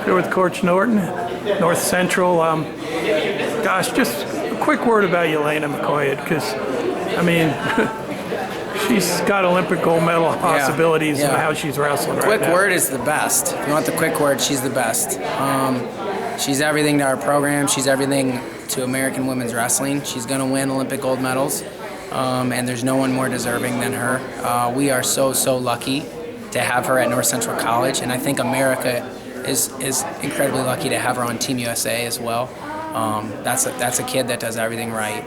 Here with Coach Norton, North Central. Gosh, just a quick word about Yelena McCoy, because, I mean, she's got Olympic gold medal possibilities in how she's wrestling right now. Quick word is the best. If you want the quick word, she's the best. She's everything to our program. She's everything to American women's wrestling. She's going to win Olympic gold medals, and there's no one more deserving than her. We are so lucky to have her at North Central College, and I think America is incredibly lucky to have her on Team USA as well. That's a kid that does everything right,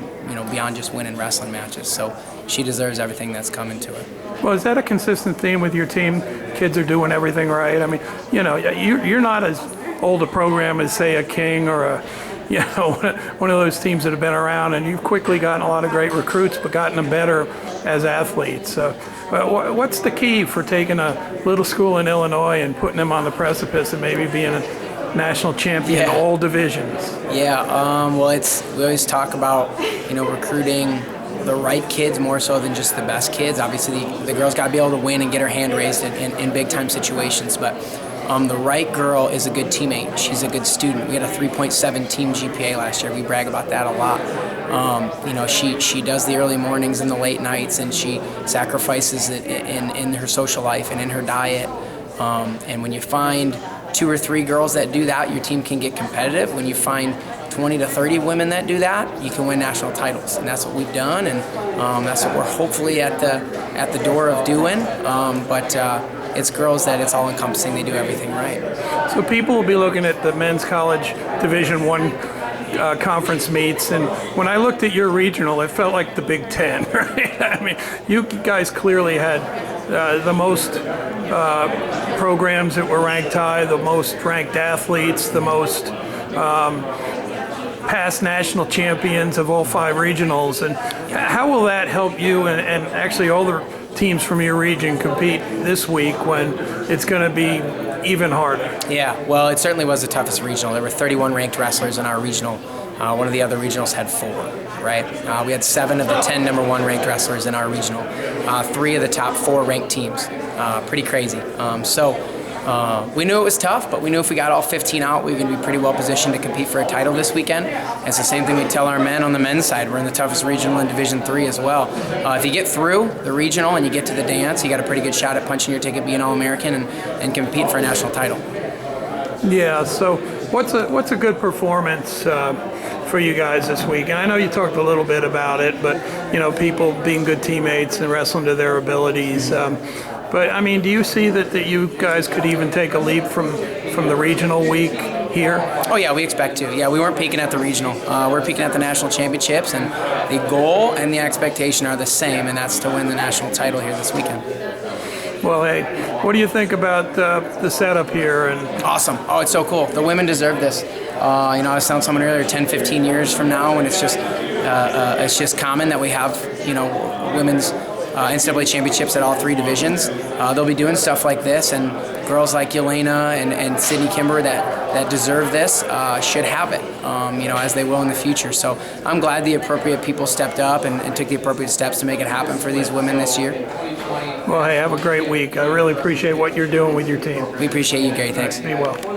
beyond just winning wrestling matches. So she deserves everything that's coming to her. Well, is that a consistent theme with your team? Kids are doing everything right. I mean, you're not as old a program as, say, a King or a, one of those teams that have been around, and you've quickly gotten a lot of great recruits, but gotten them better as athletes. So, what's the key for taking a little school in Illinois and putting them on the precipice of maybe being a national champion in all divisions? Well, we always talk about, recruiting the right kids more so than just the best kids. Obviously, the girl's got to be able to win and get her hand raised in big-time situations, but the right girl is a good teammate. She's a good student. We had a 3.7 team GPA last year. We brag about that a lot. She does the early mornings and the late nights, and she sacrifices it in her social life and in her diet. And when you find 2 or 3 girls that do that, your team can get competitive. When you find 20 to 30 women that do that, you can win national titles, and that's what we've done, and that's what we're hopefully at the door of doing. But it's girls that it's all encompassing. They do everything right. So people will be looking at the men's college Division I conference meets, and when I looked at your regional, it felt like the Big Ten, right? I mean, you guys clearly had the most programs that were ranked high, the most ranked athletes, the most past national champions of all 5 regionals. And how will that help you and actually all the teams from your region compete this week when it's going to be even harder? Yeah, well, it certainly was the toughest regional. There were 31 ranked wrestlers in our regional. One of the other regionals had 4, right? We had 7 of the 10 number 1 ranked wrestlers in our regional. 3 of the top 4 ranked teams. Pretty crazy. We knew it was tough, but we knew if we got all 15 out, we were going to be pretty well positioned to compete for a title this weekend. And it's the same thing we tell our men on the men's side. We're in the toughest regional in Division III as well. If you get through the regional and you get to the dance, you got a pretty good shot at punching your ticket, being All-American, and competing for a national title. Yeah, so what's a good performance for you guys this week? And I know you talked a little bit about it, but people being good teammates and wrestling to their abilities. But I mean, do you see that you guys could even take a leap from the regional week here? Oh yeah, we expect to. Yeah, we weren't peaking at the regional. We're peaking at the national championships, and the goal and the expectation are the same, and that's to win the national title here this weekend. Well, hey, what do you think about the setup here? And awesome. Oh, it's so cool. The women deserve this. I was telling someone earlier, 10, 15 years from now, when it's just common that we have, women's NCWWC championships at all 3 divisions. They'll be doing stuff like this, and girls like Yelena and Sydney Kimber that deserve this should have it, as they will in the future. So I'm glad the appropriate people stepped up and took the appropriate steps to make it happen for these women this year. Well, hey, have a great week. I really appreciate what you're doing with your team. We appreciate you, Gary. Thanks. Be well.